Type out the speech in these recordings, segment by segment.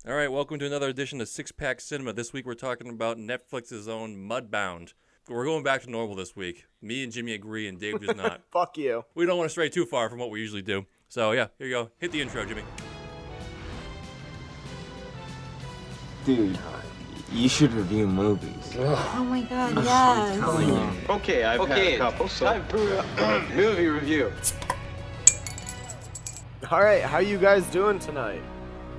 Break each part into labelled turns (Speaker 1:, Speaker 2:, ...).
Speaker 1: All right, welcome to another edition of Six Pack Cinema. This week we're talking about Netflix's own Mudbound. We're going back to normal this week. Me and Jimmy agree, and Dave does not.
Speaker 2: Fuck you.
Speaker 1: We don't want to stray too far from what we usually do. So yeah, here you go. Hit the intro, Jimmy.
Speaker 3: Dude, you should review movies.
Speaker 4: Oh my god, yes.
Speaker 3: Telling you.
Speaker 5: Okay, I've had a couple, so time for movie review.
Speaker 2: All right, how you guys doing tonight?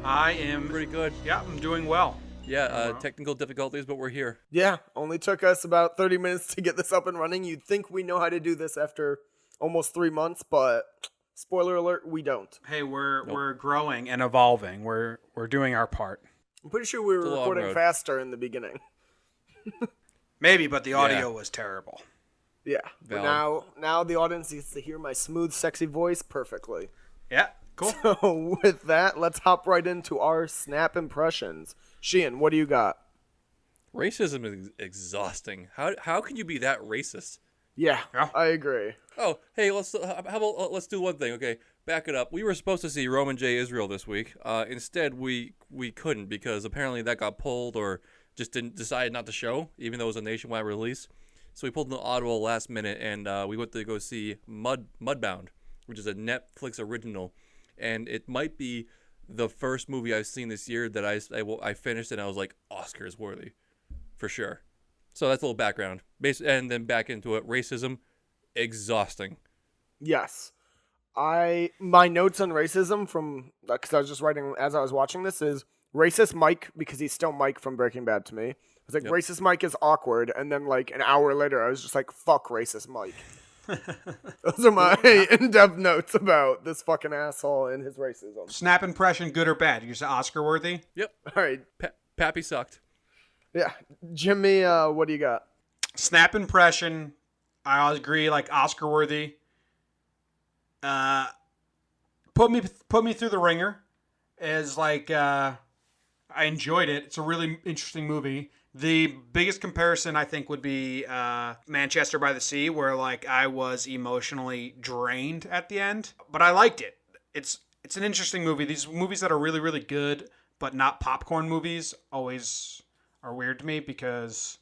Speaker 6: I am
Speaker 1: Pretty good.
Speaker 6: Yeah, I'm doing well.
Speaker 1: Yeah, technical difficulties, but we're here.
Speaker 2: Yeah, only took us about 30 minutes to get this up and running. You'd think we know how to do this after almost 3 months, but spoiler alert, we don't.
Speaker 6: Hey, we're growing and evolving. We're doing our part.
Speaker 2: I'm pretty sure we were
Speaker 1: It's a long
Speaker 2: recording
Speaker 1: road.
Speaker 2: faster in the beginning.
Speaker 6: Maybe, but the audio was terrible.
Speaker 2: Yeah, but
Speaker 1: Valid.
Speaker 2: now the audience gets to hear my smooth, sexy voice perfectly.
Speaker 6: Yeah, cool.
Speaker 2: So with that, let's hop right into our snap impressions. Sheehan, what do you got?
Speaker 1: Racism is exhausting. How can you be that racist?
Speaker 2: Yeah,
Speaker 6: Yeah.
Speaker 2: I agree.
Speaker 1: Oh, hey, how about let's do one thing, okay? Back it up. We were supposed to see Roman J. Israel this week. Instead, we couldn't because apparently that got pulled or just decided not to show, even though it was a nationwide release. So we pulled an audible last minute, and we went to go see Mudbound, which is a Netflix original, and it might be the first movie I've seen this year that I finished and I was like, Oscars worthy, for sure. So that's a little background. And then back into it. Racism, exhausting.
Speaker 2: Yes. My notes on racism from, because I was just writing as I was watching this, is racist Mike, because he's still Mike from Breaking Bad to me. I was like,
Speaker 1: Yep.
Speaker 2: racist Mike is awkward, and then like an hour later I was just like, fuck racist Mike. Those are my in-depth notes about this fucking asshole and his racism.
Speaker 6: Snap impression, good or bad? You say Oscar worthy?
Speaker 1: Yep.
Speaker 2: All right.
Speaker 1: Pappy sucked.
Speaker 2: Yeah. Jimmy, what do you got?
Speaker 6: Snap impression, I always agree, like Oscar worthy. Put me through the ringer. Is like I enjoyed it. It's a really interesting movie. The biggest comparison I think would be Manchester by the Sea, where like I was emotionally drained at the end, but I liked it. It's an interesting movie. These movies that are really really good but not popcorn movies always are weird to me because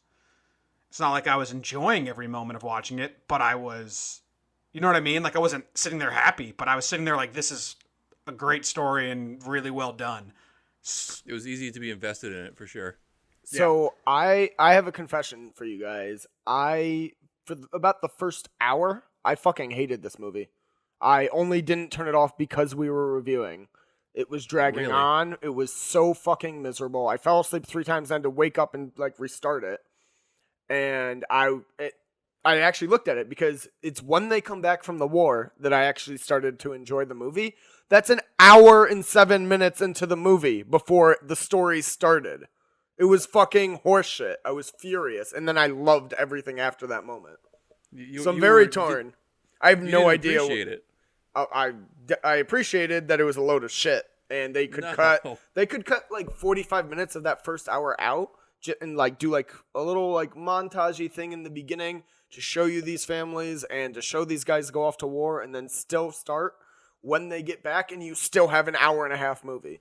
Speaker 6: it's not like I was enjoying every moment of watching it, but I was, you know what I mean? Like I wasn't sitting there happy, but I was sitting there like this is a great story and really well done.
Speaker 1: It was easy to be invested in it, for sure.
Speaker 2: So I have a confession for you guys. About the first hour, I fucking hated this movie. I only didn't turn it off because we were reviewing. It was dragging
Speaker 1: Really?
Speaker 2: on. It was so fucking miserable. I fell asleep 3 times, then to wake up and like restart it. And I actually looked at it because it's when they come back from the war that I actually started to enjoy the movie. That's an hour and 7 minutes into the movie before the story started. It was fucking horseshit. I was furious, and then I loved everything after that moment. So I'm very torn. I have no idea.
Speaker 1: Appreciate it.
Speaker 2: I appreciated that it was a load of shit, and they could cut like 45 minutes of that first hour out and like do like a little like montagey thing in the beginning to show you these families and to show these guys go off to war, and then still start when they get back, and you still have an hour and a half movie.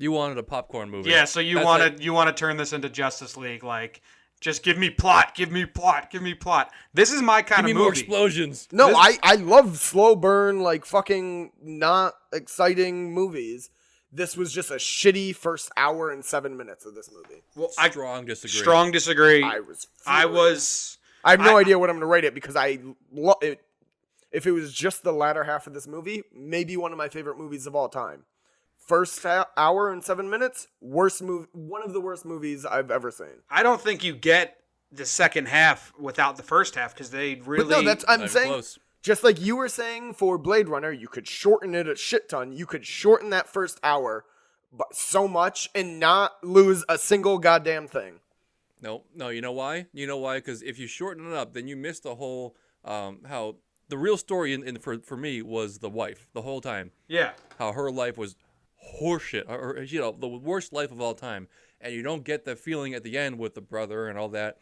Speaker 1: You wanted a popcorn movie.
Speaker 6: Yeah, so you want to turn this into Justice League, like just give me plot, give me plot, give me plot. This is my kind
Speaker 1: Give me
Speaker 6: of
Speaker 1: more
Speaker 6: movie.
Speaker 1: explosions.
Speaker 2: No, I love slow burn, like fucking not exciting movies. This was just a shitty first hour and 7 minutes of this movie.
Speaker 6: Well,
Speaker 1: Strong disagree.
Speaker 6: strong disagree.
Speaker 2: I was
Speaker 6: I
Speaker 2: have no idea what I'm going to rate it because I love it. If it was just the latter half of this movie, maybe one of my favorite movies of all time. First hour and 7 minutes, worst movie, one of the worst movies I've ever seen.
Speaker 6: I don't think you get the second half without the first half because they really.
Speaker 2: But no, I'm
Speaker 1: Not
Speaker 2: saying,
Speaker 1: close.
Speaker 2: just like you were saying for Blade Runner, you could shorten it a shit ton. You could shorten that first hour but so much and not lose a single goddamn thing.
Speaker 1: No, you know why? Because if you shorten it up, then you miss the whole how the real story for me was the wife the whole time.
Speaker 6: Yeah.
Speaker 1: How her life was horseshit, or the worst life of all time, and you don't get the feeling at the end with the brother and all that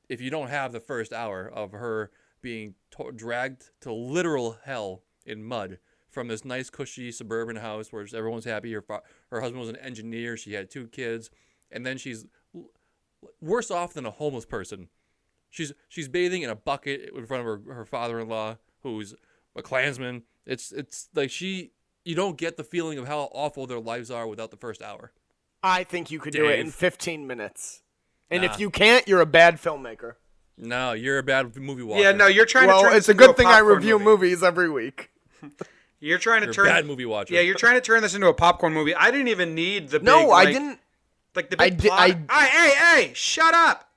Speaker 1: if you don't have the first hour of her being dragged to literal hell in mud from this nice, cushy suburban house where everyone's happy. Her husband was an engineer. She had 2 kids, and then she's worse off than a homeless person. She's bathing in a bucket in front of her father-in-law, who's a Klansman. It's like you don't get the feeling of how awful their lives are without the first hour.
Speaker 2: I think you could do it in
Speaker 1: Dave.
Speaker 2: 15 minutes. And
Speaker 1: Nah.
Speaker 2: if you can't, you're a bad filmmaker.
Speaker 1: No, you're a bad movie watcher.
Speaker 6: Yeah, no, you're trying to turn
Speaker 2: Well,
Speaker 6: this
Speaker 2: it's a
Speaker 6: into
Speaker 2: good thing I
Speaker 6: popcorn
Speaker 2: review
Speaker 6: movie.
Speaker 2: movies every week.
Speaker 6: You're trying to
Speaker 1: You're
Speaker 6: turn
Speaker 1: a bad movie watcher.
Speaker 6: Yeah, you're trying to turn this into a popcorn movie. I didn't even need the
Speaker 2: No,
Speaker 6: big,
Speaker 2: I
Speaker 6: like,
Speaker 2: didn't.
Speaker 6: like the
Speaker 2: I
Speaker 6: big
Speaker 2: did-
Speaker 6: plot. Hey, shut up.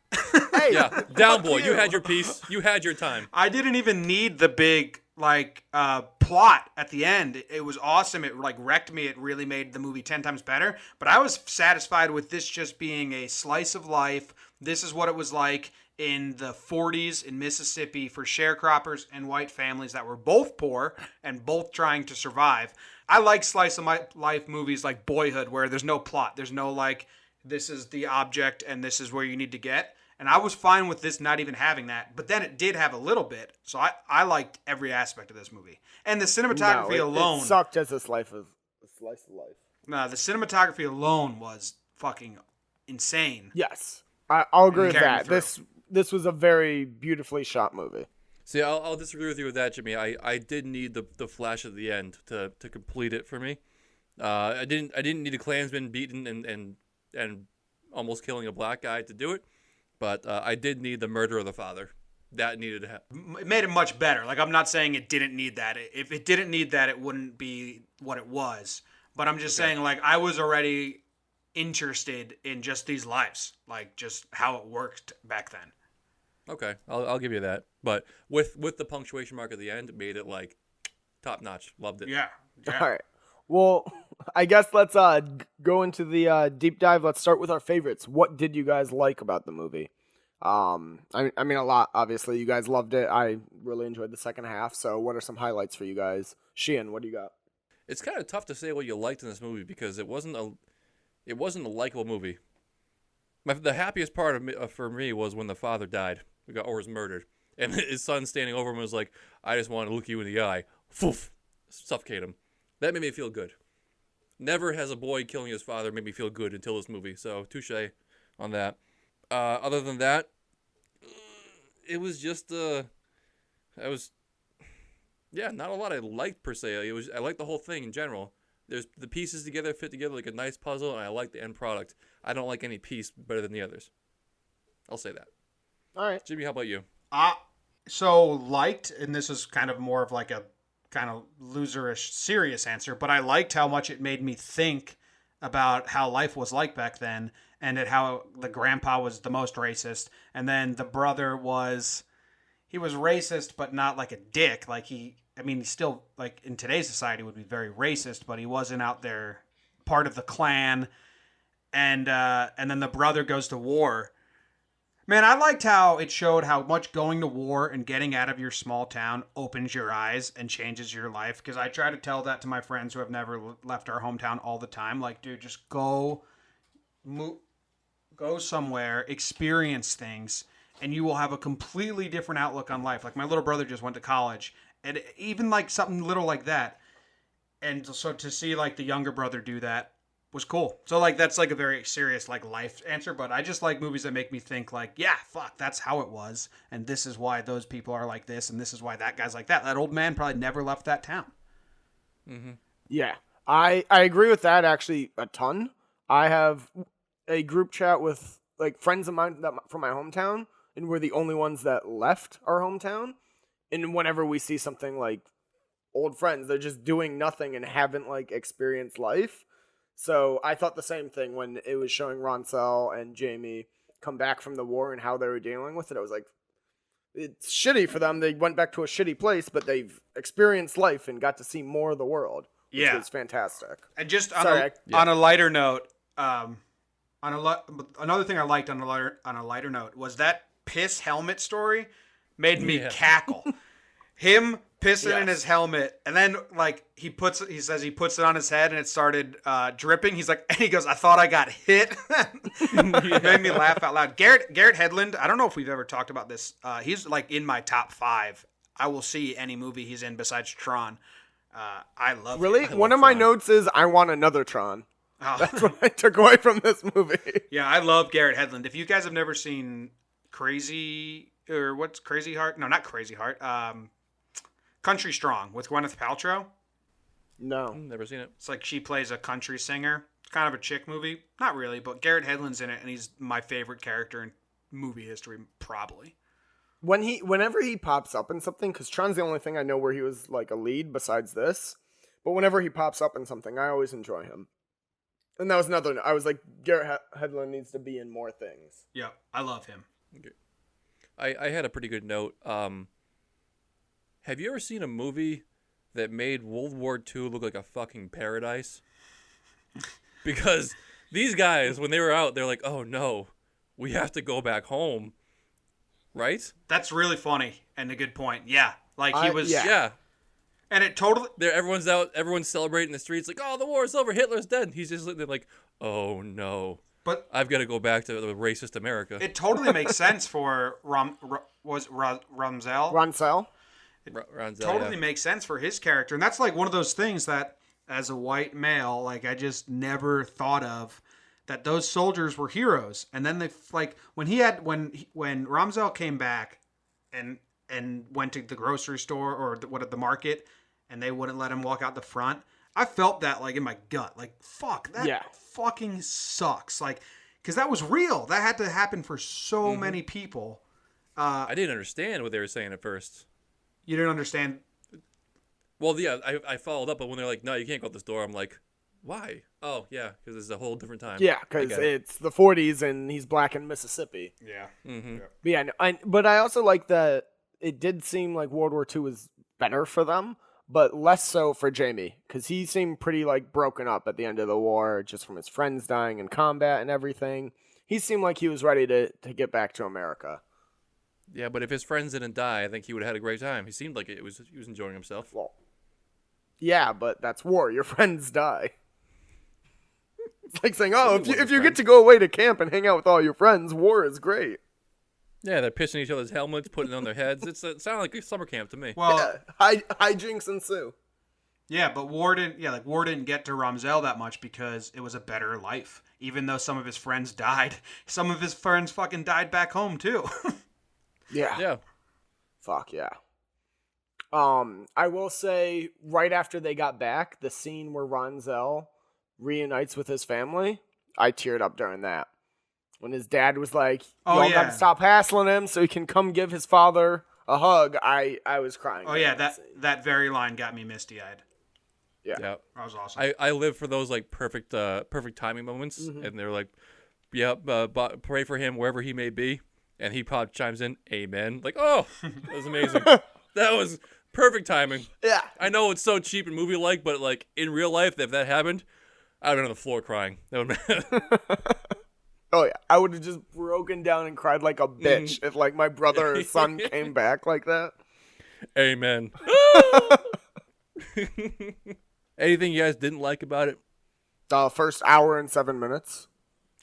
Speaker 2: Hey,
Speaker 1: Yeah, down
Speaker 2: fuck
Speaker 1: boy. You had your piece. You had your time.
Speaker 6: I didn't even need the big plot at the end. It was awesome. It like wrecked me. It really made the movie 10 times better. But I was satisfied with this just being a slice of life. This is what it was like in the 40s in Mississippi for sharecroppers and white families that were both poor and both trying to survive. I like slice of life movies like Boyhood, where there's no plot. There's no like, this is the object and this is where you need to get. And I was fine with this not even having that. But then it did have a little bit. So I liked every aspect of this movie. And the cinematography alone.
Speaker 2: It sucked as a slice of life.
Speaker 6: No, the cinematography alone was fucking insane.
Speaker 2: Yes, I'll agree with
Speaker 6: Carrying
Speaker 2: that.
Speaker 6: through.
Speaker 2: This was a very beautifully shot movie.
Speaker 1: See, I'll disagree with you with that, Jimmy. I did need the flash at the end to complete it for me. I didn't need a Klansman beaten and almost killing a black guy to do it, but I did need the murder of the father. That needed to happen.
Speaker 6: It made it much better. Like, I'm not saying it didn't need that. If it didn't need that, it wouldn't be what it was. But I'm just saying, like, I was already interested in just these lives, like just how it worked back then.
Speaker 1: Okay, I'll give you that. But with the punctuation mark at the end, it made it like top notch. Loved it.
Speaker 6: Yeah.
Speaker 2: All right. Well, I guess let's go into the deep dive. Let's start with our favorites. What did you guys like about the movie? I mean a lot. Obviously, you guys loved it. I really enjoyed the second half. So, what are some highlights for you guys? Sheehan, what do you got?
Speaker 1: It's kind of tough to say what you liked in this movie because it wasn't a likable movie. The happiest part for me was when the father died or was murdered, and his son standing over him was like, "I just want to look you in the eye, foof, suffocate him." That made me feel good. Never has a boy killing his father made me feel good until this movie. So touche on that. Other than that, it was just not a lot I liked per se. I liked the whole thing in general. There's the pieces together fit together like a nice puzzle, and I like the end product. I don't like any piece better than the others. I'll say that.
Speaker 2: All right.
Speaker 1: Jimmy, how about you?
Speaker 6: So liked, and this is kind of more of like a kind of loserish serious answer, but I liked how much it made me think about how life was like back then, and at how the grandpa was the most racist, and then the brother was racist, but not like a dick. Like he still, like in today's society would be very racist, but he wasn't out there part of the Klan. And then the brother goes to war. Man, I liked how it showed how much going to war and getting out of your small town opens your eyes and changes your life. Because I try to tell that to my friends who have never left our hometown all the time. Like, dude, just go somewhere, experience things, and you will have a completely different outlook on life. Like, my little brother just went to college, and even like something little like that. And so to see like the younger brother do that was cool. So like that's like a very serious like life answer, but I just like movies that make me think like, yeah, fuck, that's how it was, and this is why those people are like this, and this is why that guy's like that. That old man probably never left that town.
Speaker 1: Mm-hmm.
Speaker 2: Yeah, I agree with that actually a ton. I have a group chat with like friends of mine from my hometown, and we're the only ones that left our hometown. And whenever we see something like old friends, they're just doing nothing and haven't like experienced life. So I thought the same thing when it was showing Roncel and Jamie come back from the war and how they were dealing with it. I was like, it's shitty for them. They went back to a shitty place, but they've experienced life and got to see more of the world, which was fantastic.
Speaker 6: And just on a lighter note, another thing I liked on a lighter note was that piss helmet story made me cackle. Him pissing in his helmet, and then like he says he puts it on his head and it started dripping. He's like, and he goes, "I thought I got hit." It made me laugh out loud. Garrett Hedlund, I don't know if we've ever talked about this. He's like in my top 5. I will see any movie he's in besides Tron. I love
Speaker 2: Really?
Speaker 6: him.
Speaker 2: One of my notes is I want another Tron.
Speaker 6: Oh.
Speaker 2: That's what I took away from this movie.
Speaker 6: Yeah, I love Garrett Hedlund. If you guys have never seen Crazy, or what's Crazy Heart? No, not Crazy Heart. Country Strong with Gwyneth Paltrow.
Speaker 2: No.
Speaker 1: Never seen it.
Speaker 6: It's like she plays a country singer. It's kind of a chick movie. Not really, but Garrett Hedlund's in it, and he's my favorite character in movie history, probably.
Speaker 2: Whenever he pops up in something, because Tron's the only thing I know where he was like a lead besides this, but whenever he pops up in something, I always enjoy him. And that was another. I was like, Garrett Hedlund needs to be in more things.
Speaker 6: Yeah, I love him.
Speaker 1: Okay. I had a pretty good note. Have you ever seen a movie that made World War II look like a fucking paradise? Because these guys, when they were out, they're like, oh no, we have to go back home. Right?
Speaker 6: That's really funny and a good point. Yeah. Like he was.
Speaker 1: Yeah.
Speaker 6: And it totally.
Speaker 1: Everyone's out. Everyone's celebrating in the streets. Like, oh, the war's over. Hitler's dead. He's just they're like, oh no.
Speaker 6: But
Speaker 1: I've got to go back to the racist America.
Speaker 6: it totally makes sense for Ramsell.
Speaker 2: Ronsell?
Speaker 1: Ronzel,
Speaker 6: Totally makes sense for his character, and that's like one of those things that, as a white male, like I just never thought of. That those soldiers were heroes, and then they like when Ramsell came back, and went to the grocery store or the market, and they wouldn't let him walk out the front. I felt that like in my gut, like fuck that fucking sucks, like because that was real. That had to happen for so many people.
Speaker 1: I didn't understand what they were saying at first.
Speaker 6: You didn't understand.
Speaker 1: Well, yeah, I followed up, but when they're like, no, you can't go out this door, I'm like, why? Oh, yeah, because it's a whole different time.
Speaker 2: Yeah, because it's the 40s and he's black in Mississippi.
Speaker 6: Yeah.
Speaker 1: Mm-hmm.
Speaker 2: But yeah, but I also like that it did seem like World War II was better for them, but less so for Jamie, because he seemed pretty like broken up at the end of the war, just from his friends dying in combat and everything. He seemed like he was ready to get back to America.
Speaker 1: Yeah, but if his friends didn't die, I think he would have had a great time. He seemed like he was enjoying himself.
Speaker 2: Well, yeah, but that's war. Your friends die. It's like saying, oh, if you get to go away to camp and hang out with all your friends, war is great.
Speaker 1: Yeah, they're pissing each other's helmets, putting it on their heads. It sounded like a summer camp to me.
Speaker 6: Well,
Speaker 2: hijinks ensue.
Speaker 6: yeah, but War didn't get to Ramsell that much because it was a better life. Even though some of his friends died, some of his friends fucking died back home too.
Speaker 2: Yeah.
Speaker 1: Yeah.
Speaker 2: Fuck yeah. I will say, right after they got back, the scene where Ronzel reunites with his family, I teared up during that. When his dad was like, y'all got to stop hassling him so he can come give his father a hug, I was crying.
Speaker 6: Oh yeah, that very line got me misty-eyed.
Speaker 2: Yeah.
Speaker 1: Yeah.
Speaker 6: That was awesome.
Speaker 1: I live for those like perfect timing moments, and they're like, pray for him wherever he may be, and he probably chimes in, "Amen." Like, oh, that was amazing. That was perfect timing.
Speaker 2: Yeah.
Speaker 1: I know it's so cheap and movie-like, but like in real life, if that happened, I'd have been on the floor crying. That would.
Speaker 2: Oh yeah, I would have just broken down and cried like a bitch if like my brother or son came back like that.
Speaker 1: Amen. Anything you guys didn't like about it?
Speaker 2: First hour and 7 minutes.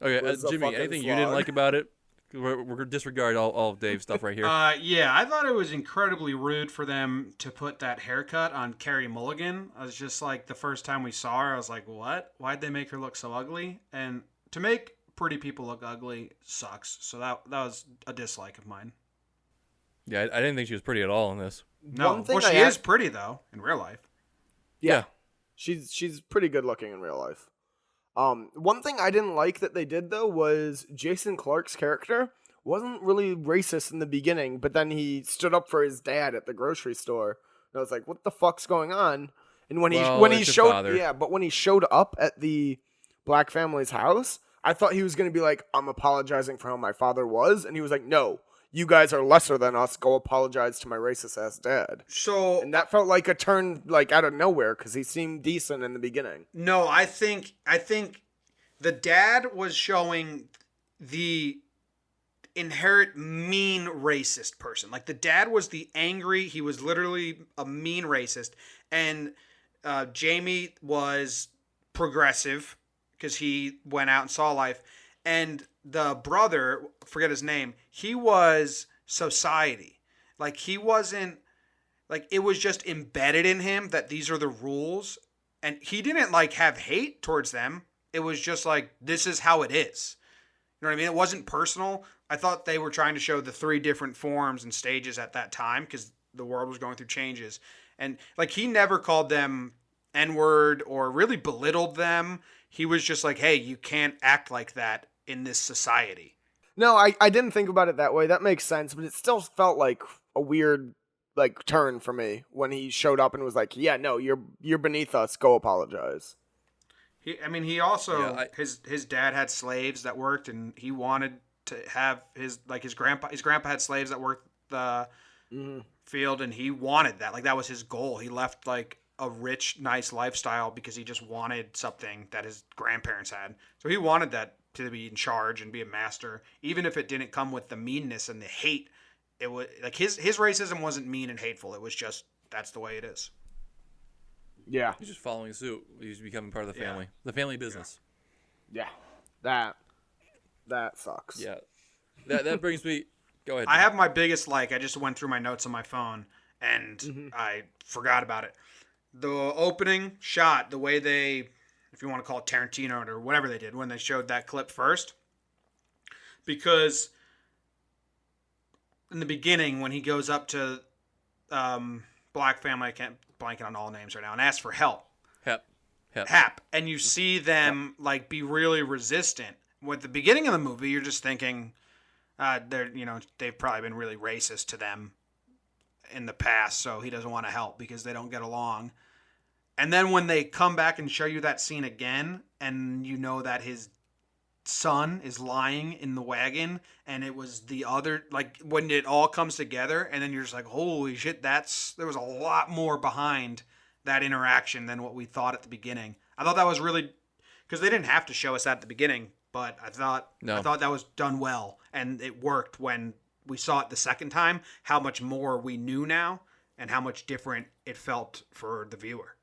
Speaker 1: Okay,
Speaker 2: was a
Speaker 1: Jimmy,
Speaker 2: fucking
Speaker 1: anything you didn't
Speaker 2: slog.
Speaker 1: like about it? We're gonna disregard all of Dave's stuff right here.
Speaker 6: Yeah, I thought it was incredibly rude for them to put that haircut on Carrie Mulligan. I was just like, the first time we saw her, I was like, what? Why'd they make her look so ugly? And to make pretty people look ugly sucks. So that was a dislike of mine.
Speaker 1: Yeah, I didn't think she was pretty at all in this.
Speaker 6: No,
Speaker 2: One thing
Speaker 6: well, she is pretty though in real life.
Speaker 1: Yeah.
Speaker 2: She's pretty good looking in real life. One thing I didn't like that they did though was Jason Clarke's character wasn't really racist in the beginning, but then he stood up for his dad at the grocery store. And I was like, what the fuck's going on? And when he showed up at the black family's house, I thought he was going to be like, I'm apologizing for how my father was, and he was like, no, you guys are lesser than us. Go apologize to my racist ass dad.
Speaker 6: So,
Speaker 2: And that felt like a turn like out of nowhere because he seemed decent in the beginning.
Speaker 6: no, I think the dad was showing the inherent mean racist person. Like the dad was the angry, he was literally a mean racist, and Jamie was progressive because he went out and saw life, and the brother, forget his name, he was society. Like he wasn't like it was just embedded in him that these are the rules, and he didn't like have hate towards them. It was just like, this is how it is. You know what I mean? It wasn't personal. I thought they were trying to show the 3 different forms and stages at that time because the world was going through changes. And like, he never called them N-word or really belittled them. He was just like, hey, you can't act like that in this society.
Speaker 2: No, I didn't think about it that way. That makes sense, but it still felt like a weird like turn for me when he showed up and was like, "Yeah, no, you're beneath us. Go apologize."
Speaker 6: He also his dad had slaves that worked, and he wanted to have his grandpa. His grandpa had slaves that worked the field, and he wanted that. Like, that was his goal. He left like a rich, nice lifestyle because he just wanted something that his grandparents had. So he wanted that to be in charge and be a master, even if it didn't come with the meanness and the hate. It was like his racism wasn't mean and hateful. It was just, that's the way it is.
Speaker 2: Yeah.
Speaker 1: He's just following suit. He's becoming part of the family. The family business.
Speaker 2: Yeah. That sucks.
Speaker 1: Yeah. That brings me. Go ahead.
Speaker 6: I have my biggest I just went through my notes on my phone and I forgot about it. The opening shot, the way they, if you want to call it Tarantino or whatever they did when they showed that clip first, because in the beginning when he goes up to black family, I can't blanket on all names right now, and asks for help. Hap. And you see them like be really resistant. With the beginning of the movie, you're just thinking they've probably been really racist to them in the past, so he doesn't want to help because they don't get along. And then when they come back and show you that scene again, and you know that his son is lying in the wagon, and it was the other, like when it all comes together, and then you're just like, holy shit, there was a lot more behind that interaction than what we thought at the beginning. I thought that was really, because they didn't have to show us that at the beginning, but I thought that was done well, and it worked when we saw it the second time, how much more we knew now and how much different it felt for the viewer.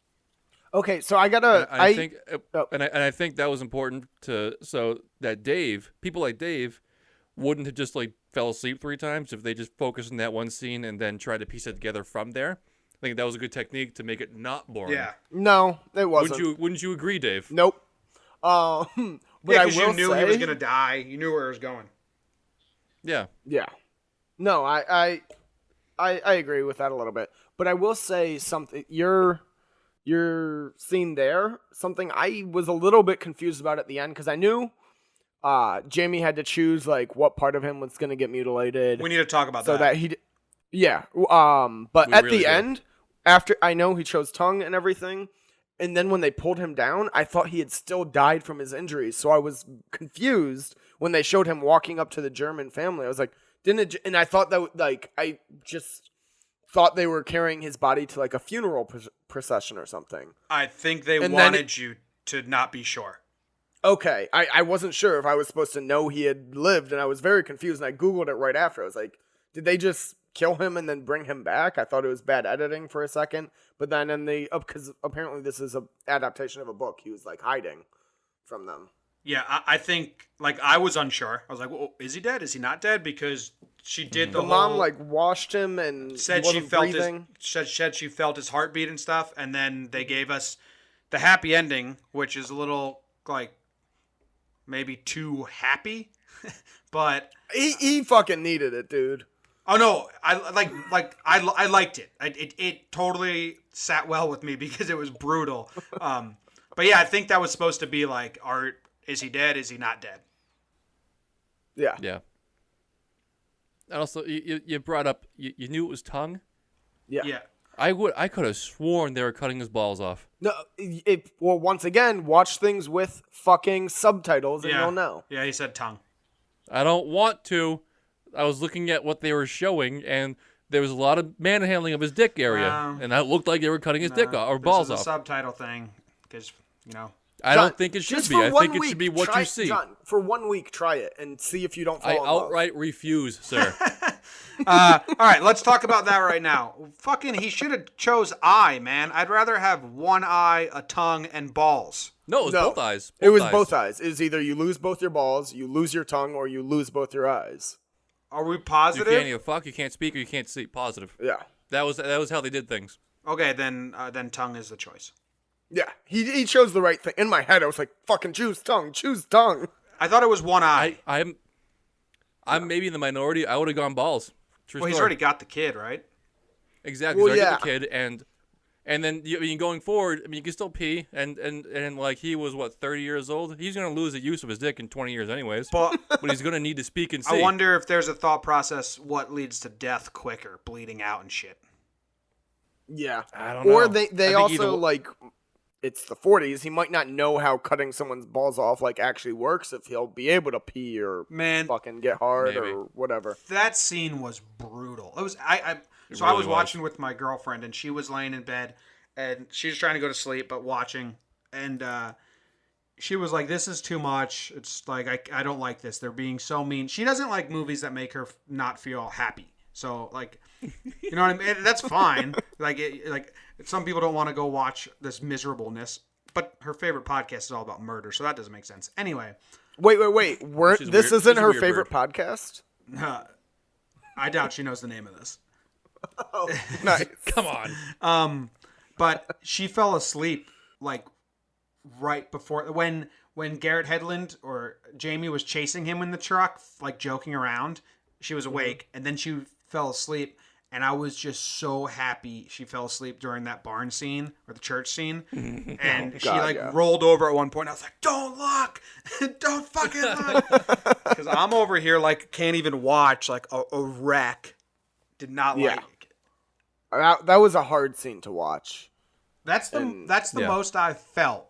Speaker 2: Okay, so I gotta.
Speaker 1: I think that was important so that people like Dave, wouldn't have just like fell asleep 3 times if they just focused on that one scene and then tried to piece it together from there. I think that was a good technique to make it not boring.
Speaker 6: Yeah.
Speaker 2: No, it wasn't.
Speaker 1: Wouldn't you agree, Dave?
Speaker 2: Nope. But
Speaker 6: because you knew he was gonna die. You knew where it was going.
Speaker 1: Yeah.
Speaker 2: Yeah. No, I agree with that a little bit. But I will say something. Your scene there, something I was a little bit confused about at the end because I knew Jamie had to choose like what part of him was going to get mutilated.
Speaker 6: We need to talk about
Speaker 2: so
Speaker 6: that.
Speaker 2: Yeah. But
Speaker 1: We
Speaker 2: at
Speaker 1: really
Speaker 2: the
Speaker 1: do.
Speaker 2: end, after I know he chose tongue and everything, and then when they pulled him down, I thought he had still died from his injuries. So I was confused when they showed him walking up to the German family. I was like, and I thought that like I just thought they were carrying his body to like a funeral procession or something.
Speaker 6: I think they
Speaker 2: And
Speaker 6: wanted you to not be sure.
Speaker 2: Okay, I wasn't sure if I was supposed to know he had lived, and I was very confused, and I Googled it right after. I was like, did they just kill him and then bring him back? I thought it was bad editing for a second, but then because apparently this is an adaptation of a book, he was like hiding from them.
Speaker 6: Yeah, I think, like, I was unsure. I was like, well, is he dead? Is he not dead? Because she did
Speaker 2: The mom like washed him and
Speaker 6: said
Speaker 2: he
Speaker 6: she
Speaker 2: wasn't
Speaker 6: felt
Speaker 2: breathing.
Speaker 6: said she felt his heartbeat and stuff, and then they gave us the happy ending, which is a little like maybe too happy, but
Speaker 2: He fucking needed it, dude.
Speaker 6: oh no, I liked it. It totally sat well with me because it was brutal. But yeah, I think that was supposed to be like, is he dead? Is he not dead?
Speaker 2: Yeah.
Speaker 1: Yeah. And also, you brought up you knew it was tongue.
Speaker 2: Yeah.
Speaker 1: I could have sworn they were cutting his balls off.
Speaker 2: No, well, once again, watch things with fucking subtitles and you'll know.
Speaker 6: Yeah, he said tongue.
Speaker 1: I don't want to. I was looking at what they were showing, and there was a lot of manhandling of his dick area, and that looked like they were cutting his dick off or balls
Speaker 6: this is a
Speaker 1: off.
Speaker 6: subtitle thing, because
Speaker 1: I don't think it should
Speaker 2: just
Speaker 1: be.
Speaker 2: for
Speaker 1: I
Speaker 2: one
Speaker 1: think it should be
Speaker 2: week,
Speaker 1: what
Speaker 2: try,
Speaker 1: you see.
Speaker 2: John, for 1 week, try it and see if you don't fall
Speaker 1: I
Speaker 2: in love.
Speaker 1: outright refuse, sir.
Speaker 6: all right, let's talk about that right now. Fucking, he should have chose eye, man. I'd rather have one eye, a tongue, and balls.
Speaker 1: No, it was both eyes.
Speaker 2: It was
Speaker 1: eyes.
Speaker 2: both eyes. It was either you lose both your balls, you lose your tongue, or you lose both your eyes.
Speaker 6: Are we
Speaker 1: You
Speaker 6: positive?
Speaker 1: can't either fuck, you can't speak, or you can't see. Positive.
Speaker 2: Yeah.
Speaker 1: That was how they did things.
Speaker 6: Okay, then tongue is the choice.
Speaker 2: Yeah, he chose the right thing. In my head, I was like, fucking choose tongue.
Speaker 6: I thought it was one eye.
Speaker 1: I'm maybe in the minority. I would have gone balls. True
Speaker 6: Well, he's
Speaker 1: story.
Speaker 6: already got the kid, right?
Speaker 1: Exactly.
Speaker 2: Well,
Speaker 1: So I
Speaker 2: yeah.
Speaker 1: get the kid, and then going forward, I mean, you can still pee, and like he was 30 years old. He's gonna lose the use of his dick in 20 years, anyways.
Speaker 6: But
Speaker 1: But he's gonna need to speak and see.
Speaker 6: I wonder if there's a thought process what leads to death quicker, bleeding out and shit.
Speaker 2: Yeah.
Speaker 1: I don't know.
Speaker 2: Or
Speaker 1: I
Speaker 2: they
Speaker 1: think
Speaker 2: also,
Speaker 1: either-
Speaker 2: like, it's the 40s. He might not know how cutting someone's balls off, like, actually works, if he'll be able to pee or
Speaker 6: Man,
Speaker 2: fucking get hard
Speaker 1: Maybe.
Speaker 2: or whatever.
Speaker 6: that scene was brutal. It was I
Speaker 1: It
Speaker 6: I
Speaker 1: really
Speaker 6: was
Speaker 1: was.
Speaker 6: watching with my girlfriend and she was laying in bed and she was trying to go to sleep but watching and she was like, "This is too much. It's like I don't like this. They're being so mean." She doesn't like movies that make her not feel happy. So like, you know what I mean? That's fine. Like some people don't want to go watch this miserableness, but her favorite podcast is all about murder, so that doesn't make sense. Anyway,
Speaker 2: Wait.
Speaker 1: Which is
Speaker 2: This
Speaker 1: weird.
Speaker 2: isn't
Speaker 1: She's a
Speaker 2: her
Speaker 1: weird
Speaker 2: favorite
Speaker 1: bird.
Speaker 2: podcast?
Speaker 6: I doubt she knows the name of this.
Speaker 2: Oh, nice.
Speaker 1: Come on.
Speaker 6: But she fell asleep like right before when Garrett Hedlund or Jamie was chasing him in the truck, like joking around. She was awake and then she fell asleep, and I was just so happy she fell asleep during that barn scene or the church scene. And she
Speaker 2: God,
Speaker 6: like
Speaker 2: yeah.
Speaker 6: rolled over at one point. I was like, "Don't look, don't fucking look," because I'm over here like can't even watch like a wreck. Did not
Speaker 2: Yeah.
Speaker 6: like.
Speaker 2: That was a hard scene to watch.
Speaker 6: That's the
Speaker 1: Yeah.
Speaker 6: most I've felt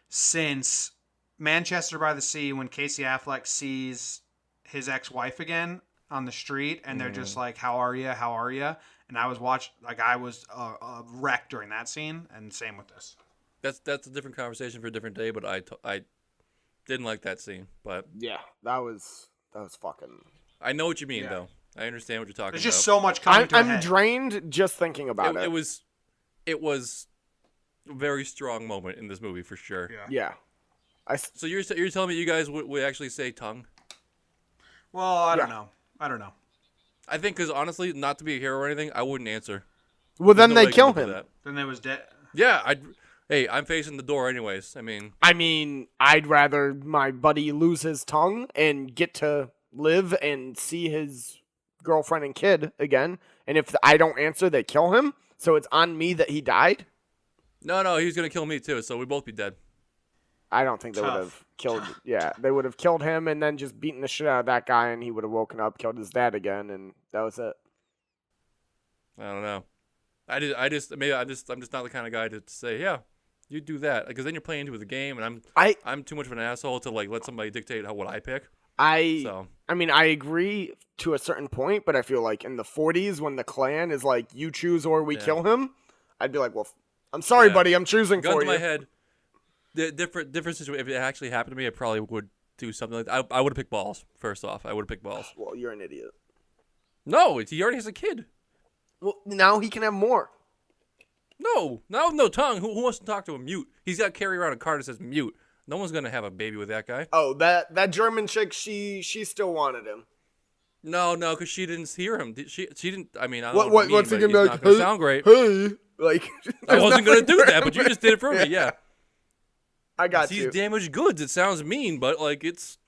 Speaker 6: since Manchester by the Sea, when Casey Affleck sees his ex-wife again on the street and they're just like, "How are you? How are you?" And I was I was a wreck during that scene, and same with this.
Speaker 1: That's a different conversation for a different day. But I didn't like that scene. But
Speaker 2: Yeah, that was fucking...
Speaker 1: I know what you mean,
Speaker 6: Yeah.
Speaker 1: though. I understand what you're talking
Speaker 6: There's
Speaker 1: about.
Speaker 6: just so much coming to a
Speaker 2: I'm
Speaker 6: head.
Speaker 2: drained just thinking about it.
Speaker 1: It was a very strong moment in this movie for sure.
Speaker 6: Yeah.
Speaker 2: Yeah.
Speaker 1: So you're telling me you guys would actually say tongue?
Speaker 6: Well, I don't
Speaker 2: Yeah.
Speaker 6: know. I don't know.
Speaker 1: I think because honestly, not to be a hero or anything, I wouldn't answer.
Speaker 2: Well, then
Speaker 1: There's no way
Speaker 2: they
Speaker 1: I can
Speaker 2: kill
Speaker 1: do
Speaker 2: him.
Speaker 1: that.
Speaker 6: Then there was dead.
Speaker 1: Yeah, hey, I'm facing the door anyways. I mean,
Speaker 2: I'd rather my buddy lose his tongue and get to live and see his girlfriend and kid again. And if I don't answer, they kill him. So it's on me that he died.
Speaker 1: no, he was gonna kill me too, so we'd both be dead.
Speaker 2: I don't think they would
Speaker 6: Tough.
Speaker 2: have killed. Yeah, they would have killed him and then just beaten the shit out of that guy, and he would have woken up, killed his dad again, and that was it.
Speaker 1: I don't know. I'm just not the kind of guy to say, yeah, you do that, because then you're playing into the game, and I'm too much of an asshole to like let somebody dictate what I pick. So
Speaker 2: I mean, I agree to a certain point, but I feel like in the 40s, when the Klan is like, you choose or we
Speaker 1: Yeah.
Speaker 2: kill him, I'd be like, well, I'm sorry,
Speaker 1: Yeah.
Speaker 2: buddy, I'm choosing
Speaker 1: gun
Speaker 2: for
Speaker 1: to
Speaker 2: you.
Speaker 1: my head, the different situation. If it actually happened to me, I probably would do something like that. I would have picked balls. First off, I would have picked balls.
Speaker 2: Well, you're an idiot.
Speaker 1: No, he already has a kid.
Speaker 2: Well, now he can have more.
Speaker 1: No tongue. Who wants to talk to a mute? He's got to carry around a card that says mute. No one's gonna have a baby with that guy.
Speaker 2: Oh, that German chick, she still wanted him.
Speaker 1: No, because she didn't hear him. She didn't. I mean, I don't know
Speaker 2: What's
Speaker 1: what
Speaker 2: he
Speaker 1: you mean,
Speaker 2: gonna
Speaker 1: but
Speaker 2: be
Speaker 1: it's
Speaker 2: like?
Speaker 1: not gonna sound great.
Speaker 2: Hey, like
Speaker 1: I
Speaker 2: there's
Speaker 1: wasn't gonna
Speaker 2: nothing
Speaker 1: do
Speaker 2: for
Speaker 1: that, but you
Speaker 2: him.
Speaker 1: just did it for me. Yeah.
Speaker 2: I got
Speaker 1: These
Speaker 2: you.
Speaker 1: damaged goods. It sounds mean, but like it's.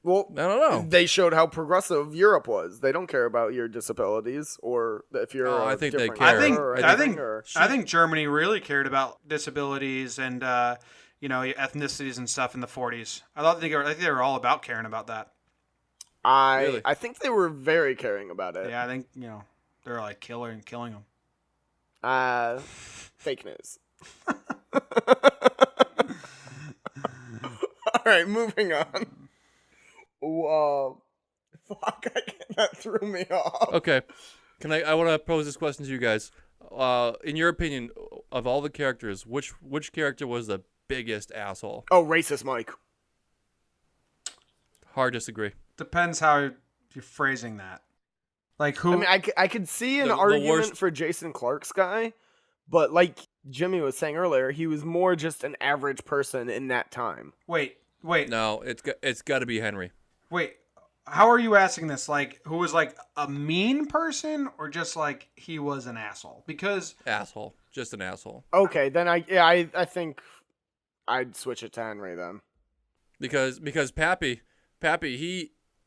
Speaker 2: Well,
Speaker 1: I don't know.
Speaker 2: they showed how progressive Europe was. They don't care about your disabilities or if you're.
Speaker 1: Oh,
Speaker 2: a
Speaker 1: I think they
Speaker 2: different
Speaker 1: care.
Speaker 2: color or
Speaker 6: I
Speaker 2: anything,
Speaker 6: think
Speaker 2: or-
Speaker 6: I think Germany really cared about disabilities and ethnicities and stuff in the 40s. I think they were all about caring about that.
Speaker 1: Really?
Speaker 2: I think they were very caring about it.
Speaker 6: Yeah, I think they're like killing them.
Speaker 2: Fake news. All right, moving on. Fuck! That threw me off.
Speaker 1: Okay. I want to pose this question to you guys. In your opinion, of all the characters, which character was the biggest asshole?
Speaker 2: Oh, racist Mike.
Speaker 1: Hard disagree.
Speaker 6: Depends how you're phrasing that. Like who?
Speaker 2: I mean, I could see an
Speaker 1: The
Speaker 2: argument
Speaker 1: worst-
Speaker 2: for Jason Clarke's guy, but like Jimmy was saying earlier, he was more just an average person in that time.
Speaker 6: Wait.
Speaker 1: No, it's got to be Henry.
Speaker 6: Wait. How are you asking this? Like, who was like a mean person, or just like he was an asshole? Because
Speaker 1: Asshole. Just an asshole.
Speaker 2: Okay, then I think I'd switch it to Henry then.
Speaker 1: Because Pappy,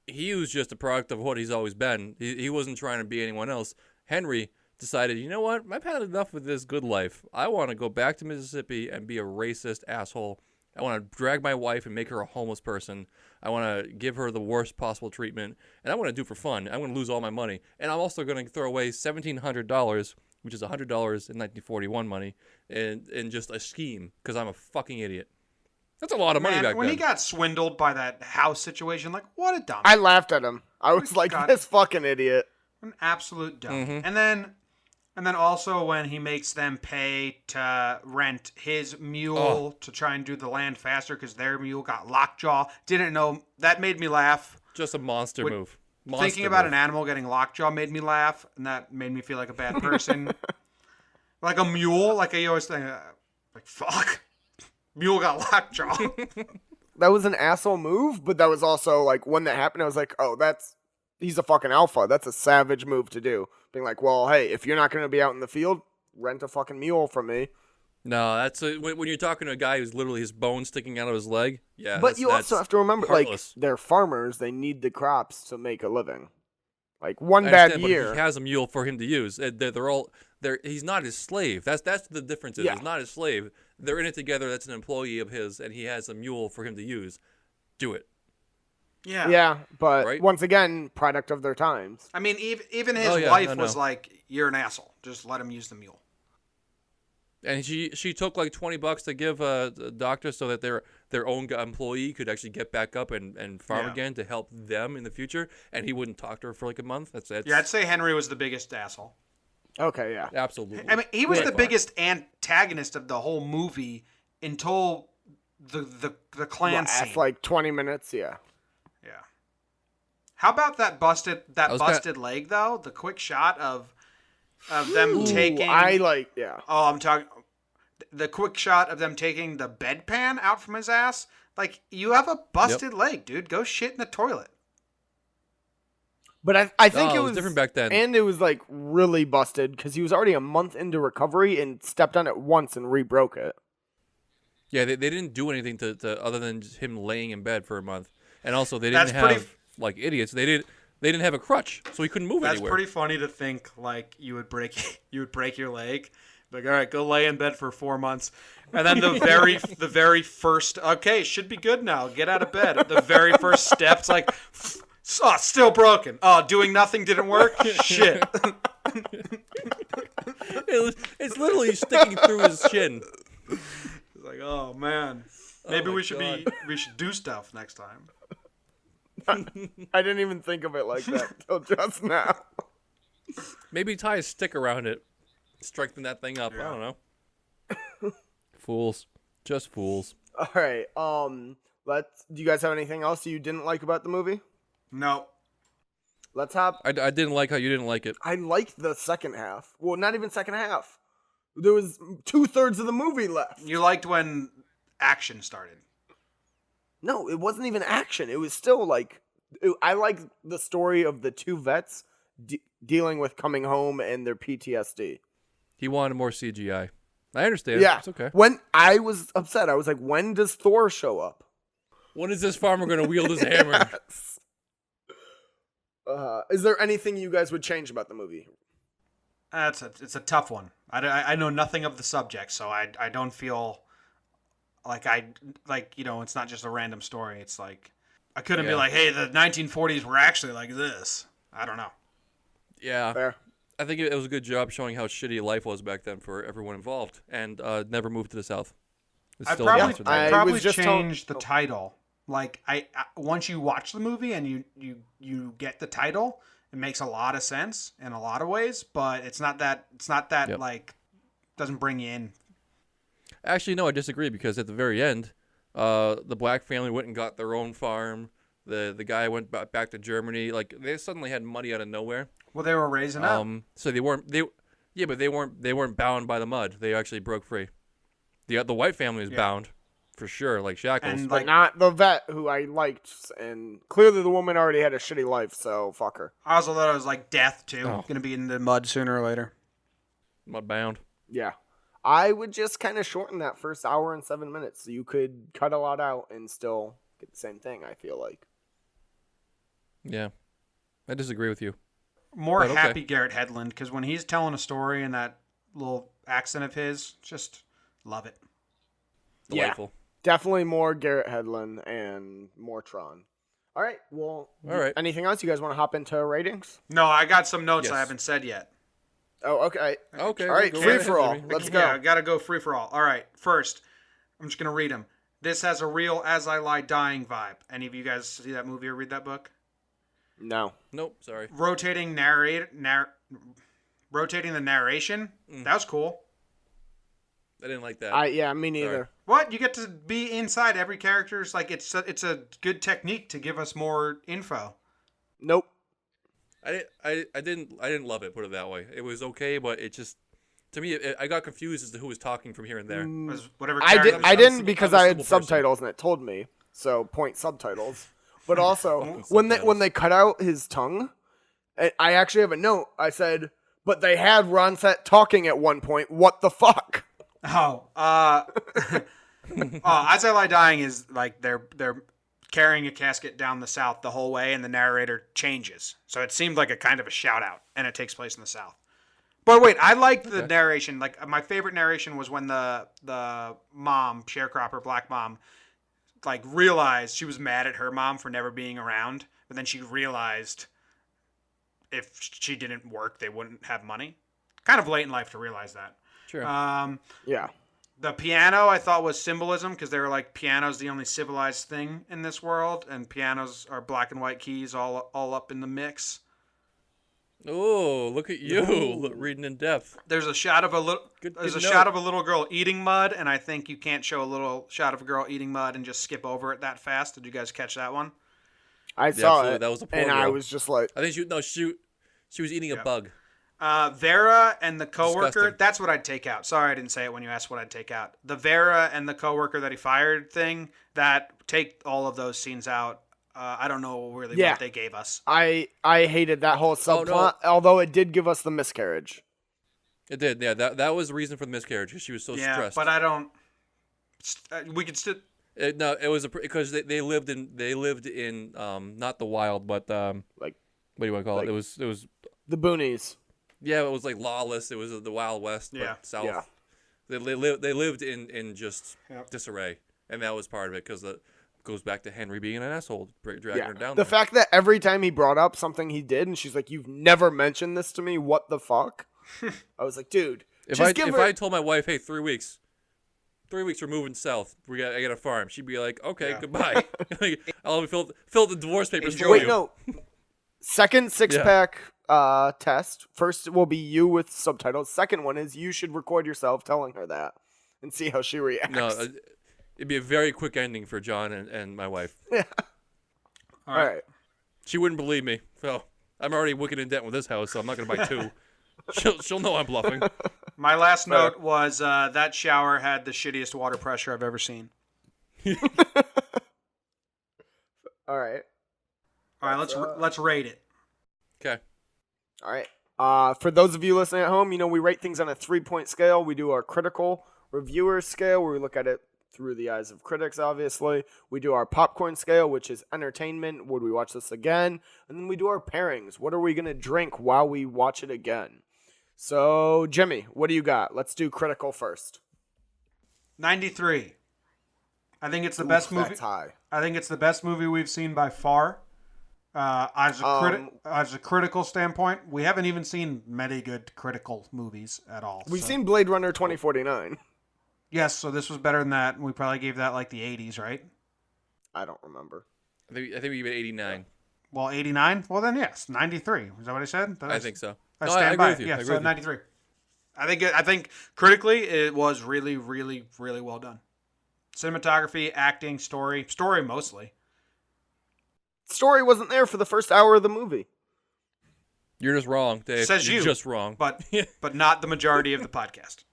Speaker 1: he was just a product of what he's always been. He wasn't trying to be anyone else. Henry decided, you know what? I've had enough with this good life. I want to go back to Mississippi and be a racist asshole. I want to drag my wife and make her a homeless person. I want to give her the worst possible treatment. And I want to do it for fun. I'm going to lose all my money. And I'm also going to throw away $1,700, which is $100 in 1941 money, in just a scheme because I'm a fucking idiot. That's a lot of money back
Speaker 6: when
Speaker 1: then.
Speaker 6: he got swindled by that house situation, like, what a dumb.
Speaker 2: I laughed at him. I was like,
Speaker 6: God.
Speaker 2: this fucking idiot.
Speaker 6: An absolute dumb.
Speaker 1: Mm-hmm.
Speaker 6: And then also when he makes them pay to rent his mule to try and do the land faster because their mule got lockjaw. Didn't know. That made me laugh.
Speaker 1: Just a monster move.
Speaker 6: Thinking about an animal getting lockjaw made me laugh, and that made me feel like a bad person. Like a mule, like I always think, like, fuck. Mule got lockjaw.
Speaker 2: That was an asshole move, but that was also like when that happened, I was like, oh, he's a fucking alpha. That's a savage move to do. Being like, well, hey, if you're not going to be out in the field, rent a fucking mule from me.
Speaker 1: No, that's when you're talking to a guy who's literally his bone sticking out of his leg. Yeah,
Speaker 2: But you also have to remember,
Speaker 1: heartless.
Speaker 2: like, they're farmers. They need the crops to make a living. Like, one
Speaker 1: I
Speaker 2: bad
Speaker 1: understand,
Speaker 2: year.
Speaker 1: but he has a mule for him to use. They're all. He's not his slave. That's the difference.
Speaker 2: Yeah.
Speaker 1: He's not his slave. They're in it together. That's an employee of his, and he has a mule for him to use. Do it.
Speaker 6: Yeah.
Speaker 2: Yeah, but
Speaker 1: Right?
Speaker 2: once again, product of their times.
Speaker 6: I mean, even his
Speaker 1: Oh, yeah,
Speaker 6: wife
Speaker 1: no.
Speaker 6: was like, "You're an asshole. Just let him use the mule."
Speaker 1: And she took like $20 to give the doctor so that their own employee could actually get back up and farm
Speaker 6: Yeah.
Speaker 1: again to help them in the future. And he wouldn't talk to her for like a month. That's
Speaker 6: Yeah, I'd say Henry was the biggest asshole.
Speaker 2: Okay, yeah.
Speaker 1: absolutely.
Speaker 6: I mean, he was
Speaker 1: By
Speaker 6: the
Speaker 1: far.
Speaker 6: biggest antagonist of the whole movie until the clan scene.
Speaker 2: Last like 20 minutes, yeah.
Speaker 6: Yeah. How about that busted
Speaker 1: was
Speaker 6: leg though? The quick shot of them
Speaker 2: Ooh,
Speaker 6: taking.
Speaker 2: yeah.
Speaker 6: Oh, I'm talking. The quick shot of them taking the bedpan out from his ass. Like, you have a busted leg, dude. Go shit in the toilet.
Speaker 2: But I think
Speaker 1: Oh,
Speaker 2: it
Speaker 1: it
Speaker 2: was
Speaker 1: was different back then.
Speaker 2: And it was like really busted because he was already a month into recovery and stepped on it once and re-broke it.
Speaker 1: Yeah, they didn't do anything to other than just him laying in bed for a month. And also they didn't
Speaker 6: That's
Speaker 1: have
Speaker 6: pretty-
Speaker 1: like idiots. They didn't have a crutch, so he couldn't move
Speaker 6: That's
Speaker 1: anywhere.
Speaker 6: pretty funny to think like you would break your leg. Like, all right, go lay in bed for 4 months, and then the very first, okay, should be good now. Get out of bed. The very first steps, like, oh, still broken. Oh, doing nothing didn't work. Shit.
Speaker 1: It's literally sticking through his shin.
Speaker 6: It's like, oh man, maybe
Speaker 1: my
Speaker 6: we should
Speaker 1: God.
Speaker 6: we should do stuff next time.
Speaker 2: I didn't even think of it like that till just now.
Speaker 1: Maybe tie a stick around it, strengthen that thing up. I don't know. Fools, just fools.
Speaker 2: All right. Do you guys have anything else you didn't like about the movie?
Speaker 6: No.
Speaker 2: Let's hop.
Speaker 1: I didn't like how you didn't like it.
Speaker 2: I liked the second half. Well, not even second half. There was 2/3 of the movie left.
Speaker 6: You liked when action started.
Speaker 2: No, it wasn't even action. It was still like I like the story of the two vets dealing with coming home and their PTSD.
Speaker 1: He wanted more CGI. I understand.
Speaker 2: Yeah,
Speaker 1: It's okay.
Speaker 2: When I was upset, I was like, "When does Thor show up?"
Speaker 1: When is this farmer going to wield his hammer?
Speaker 2: Yes. Is there anything you guys would change about the movie?
Speaker 6: It's a tough one. I know nothing of the subject, so I don't feel like it's not just a random story. It's like I couldn't be
Speaker 1: Yeah.
Speaker 6: like, hey, the 1940s were actually like this. I don't know.
Speaker 1: Yeah.
Speaker 2: Fair.
Speaker 1: I think it was a good job showing how shitty life was back then for everyone involved, and never moved to the South. It's
Speaker 6: I'd
Speaker 1: still
Speaker 6: probably,
Speaker 1: against it.
Speaker 2: I
Speaker 6: probably
Speaker 2: was just
Speaker 6: change
Speaker 2: told-
Speaker 6: the title. Like I once you watch the movie and you get the title, it makes a lot of sense in a lot of ways, but it's not that
Speaker 1: Yep.
Speaker 6: like doesn't bring you in.
Speaker 1: Actually, no, I disagree because at the very end, the black family went and got their own farm. The guy went back to Germany. Like they suddenly had money out of nowhere.
Speaker 6: Well, they were raising up.
Speaker 1: So they weren't bound by the mud. They actually broke free. The white family was bound. for sure, like shackles.
Speaker 6: And,
Speaker 2: But
Speaker 6: like,
Speaker 2: not the vet who I liked, and clearly the woman already had a shitty life, so fuck her.
Speaker 6: I also thought it was like death too.
Speaker 1: Oh.
Speaker 6: Gonna be in the mud sooner or later.
Speaker 1: Mudbound.
Speaker 2: Yeah. I would just kind of shorten that first hour and 7 minutes so you could cut a lot out and still get the same thing, I feel like.
Speaker 1: Yeah, I disagree with you.
Speaker 6: More
Speaker 1: But okay.
Speaker 6: happy Garrett Hedlund, because when he's telling a story in that little accent of his, just love it.
Speaker 1: Delightful.
Speaker 2: Definitely more Garrett Hedlund and more Tron. All right. Well,
Speaker 1: All right.
Speaker 2: anything else? You guys want to hop into ratings?
Speaker 6: No, I got some notes
Speaker 1: Yes.
Speaker 6: I haven't said yet.
Speaker 2: Oh, okay.
Speaker 1: Okay.
Speaker 2: All right.
Speaker 1: go
Speaker 2: Free
Speaker 1: right
Speaker 2: for all.
Speaker 1: ahead, Jimmy.
Speaker 2: Let's go.
Speaker 6: Yeah, I gotta go free for all. All right, first, I'm just gonna read them. This has a real As I Lie Dying vibe. Any of you guys see that movie or read that book?
Speaker 2: No.
Speaker 1: Nope. Sorry.
Speaker 6: Rotating the narration. That was cool.
Speaker 1: I didn't like that.
Speaker 2: Yeah, me neither.
Speaker 6: What? You get to be inside every character's, like, it's a good technique to give us more info.
Speaker 2: Nope.
Speaker 1: I didn't love it. Put it that way. It was okay, but it just to me I got confused as to who was talking from here and there.
Speaker 6: Was whatever
Speaker 2: I
Speaker 6: character
Speaker 2: I
Speaker 1: I'm
Speaker 2: didn't
Speaker 1: a
Speaker 2: because
Speaker 1: simple
Speaker 2: I had
Speaker 1: person.
Speaker 2: subtitles and it told me. So point subtitles. But also
Speaker 1: Point
Speaker 2: when
Speaker 1: subtitles.
Speaker 2: they cut out his tongue, I actually have a note. I said, but they had Ronset talking at one point. What the fuck?
Speaker 6: Oh, As I Lie Dying is like they're carrying a casket down the south the whole way, and the narrator changes. So it seemed like a kind of a shout out, and it takes place in the south. But wait, I liked the narration. Like my favorite narration was when the mom, sharecropper, black mom, like realized she was mad at her mom for never being around, but then she realized if she didn't work, they wouldn't have money. Kind of late in life to realize that.
Speaker 1: Sure.
Speaker 2: Yeah.
Speaker 6: The piano I thought was symbolism because they were like, piano's the only civilized thing in this world, and pianos are black and white keys all up in the mix.
Speaker 1: Oh, look at you reading in depth.
Speaker 6: There's a shot of a little
Speaker 1: Good
Speaker 6: there's a
Speaker 1: note.
Speaker 6: shot of a little girl eating mud, and I think you can't show a little shot of a girl eating mud and just skip over it that fast. Did you guys catch that one?
Speaker 2: I saw
Speaker 1: absolutely.
Speaker 2: it.
Speaker 1: That was a poor
Speaker 2: and I
Speaker 1: girl.
Speaker 2: was just like,
Speaker 1: I think she was eating a bug.
Speaker 6: Vera and the coworker,
Speaker 1: Disgusting.
Speaker 6: that's what I'd take out. Sorry I didn't say it when you asked what I'd take out. The Vera and the coworker that he fired thing, take all of those scenes out. I don't know really
Speaker 2: Yeah.
Speaker 6: what they gave us.
Speaker 2: I hated that whole subplot, although it did give us the miscarriage.
Speaker 1: It did. Yeah, that was the reason for the miscarriage because she was so
Speaker 6: Yeah,
Speaker 1: stressed.
Speaker 6: but I don't. We could still.
Speaker 1: No, it was because they lived in not the wild, but
Speaker 2: Like
Speaker 1: what do you want to call
Speaker 2: like-
Speaker 1: it? It was
Speaker 2: the boonies.
Speaker 1: yeah, it was like lawless. It was the Wild West, but
Speaker 6: Yeah.
Speaker 1: south.
Speaker 2: Yeah.
Speaker 1: They lived in just disarray, and that was part of it because it goes back to Henry being an asshole, dragging her down
Speaker 2: The
Speaker 1: there.
Speaker 2: fact that every time he brought up something he did, and she's like, "You've never mentioned this to me. What the fuck?" I was like, "Dude,
Speaker 1: If
Speaker 2: just give her."
Speaker 1: I told my wife, hey, 3 weeks we're moving south, I got a farm, she'd be like, okay,
Speaker 6: Yeah.
Speaker 1: goodbye. I'll fill the divorce papers for
Speaker 6: Enjoy.
Speaker 1: you.
Speaker 2: Wait, no. Second six-pack test. First will be you with subtitles. Second one is you should record yourself telling her that and see how she reacts.
Speaker 1: No, it'd be a very quick ending for John and my wife.
Speaker 2: All right.
Speaker 1: She wouldn't believe me. So I'm already wicked in debt with this house, so I'm not gonna buy two. She'll know I'm bluffing.
Speaker 6: My last note was that shower had the shittiest water pressure I've ever seen.
Speaker 2: All right.
Speaker 6: All right, let's rate it.
Speaker 1: Okay.
Speaker 2: All right. For those of you listening at home, we rate things on a 3-point scale. We do our critical reviewer scale, where we look at it through the eyes of critics, obviously. We do our popcorn scale, which is entertainment. Would we watch this again? And then we do our pairings. What are we going to drink while we watch it again? So, Jimmy, what do you got? Let's do critical first.
Speaker 6: 93. I think it's the best movie.
Speaker 2: That's high.
Speaker 6: I think it's the best movie we've seen by far. As a critical standpoint, we haven't even seen many good critical movies at all.
Speaker 2: We've
Speaker 6: so.
Speaker 2: seen Blade Runner 2049.
Speaker 6: Yes, so this was better than that. We probably gave that like the 80s, right?
Speaker 2: I don't remember.
Speaker 1: I think we gave it 89.
Speaker 6: Well, 89? Well, then yes, 93. Is that what I said?
Speaker 1: I think so.
Speaker 6: I
Speaker 1: No,
Speaker 6: stand
Speaker 1: agree
Speaker 6: by
Speaker 1: with
Speaker 6: it.
Speaker 1: you.
Speaker 6: Yeah,
Speaker 1: I agree
Speaker 6: so
Speaker 1: with you.
Speaker 6: 93. I think critically it was really, really, really well done. Cinematography, acting, story mostly.
Speaker 2: Story wasn't there for the first hour of the movie.
Speaker 1: You're just wrong, Dave.
Speaker 6: Says
Speaker 1: You're
Speaker 6: you.
Speaker 1: just wrong.
Speaker 6: But not the majority of the podcast.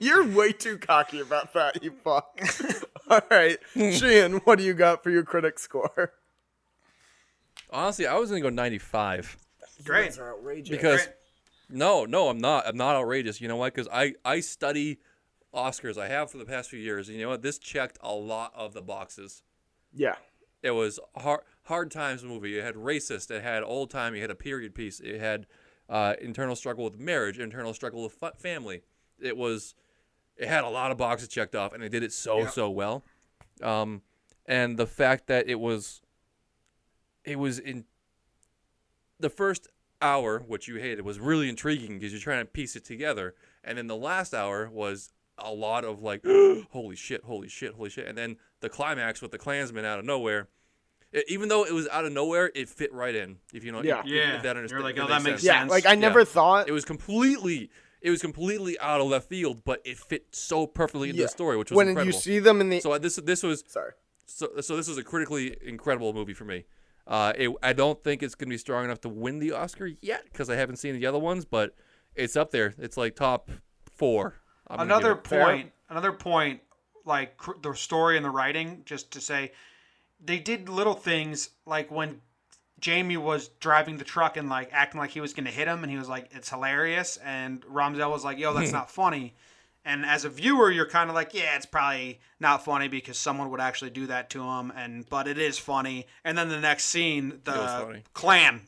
Speaker 2: You're way too cocky about that, you fuck. All right, Sheehan, what do you got for your critic score?
Speaker 1: Honestly, I was gonna go 95
Speaker 6: Great.
Speaker 2: You guys are outrageous.
Speaker 1: because no, I'm not. I'm not outrageous. You know what? Because I study Oscars. I have for the past few years. And you know what? This checked a lot of the boxes.
Speaker 2: Yeah.
Speaker 1: It was hard times movie. It had racist. It had old time. It had a period piece. It had internal struggle with marriage, internal struggle with family. It had a lot of boxes checked off, and it did it so well. And the fact that it was in the first hour, which you hated, was really intriguing because you're trying to piece it together, and then the last hour was a lot of like, holy shit, and then the climax with the Klansman out of nowhere. Even though it was out of nowhere, it fit right in. If you know, if that understands.
Speaker 6: You're like, oh, that makes sense.
Speaker 2: Yeah, like I never thought
Speaker 1: it was completely out of left field, but it fit so perfectly into the story, which was
Speaker 2: when
Speaker 1: incredible.
Speaker 2: you see them in the.
Speaker 1: So this was
Speaker 2: Sorry.
Speaker 1: So this was a critically incredible movie for me. I don't think it's gonna be strong enough to win the Oscar yet because I haven't seen the other ones, but it's up there. It's like top 4.
Speaker 6: Another point, like the story and the writing, just to say, they did little things like when Jamie was driving the truck and like acting like he was going to hit him, and he was like, "It's hilarious," and Ramsell was like, "Yo, that's not funny." And as a viewer, you're kind of like, "Yeah, it's probably not funny because someone would actually do that to him," but it is funny. And then the next scene, the Klan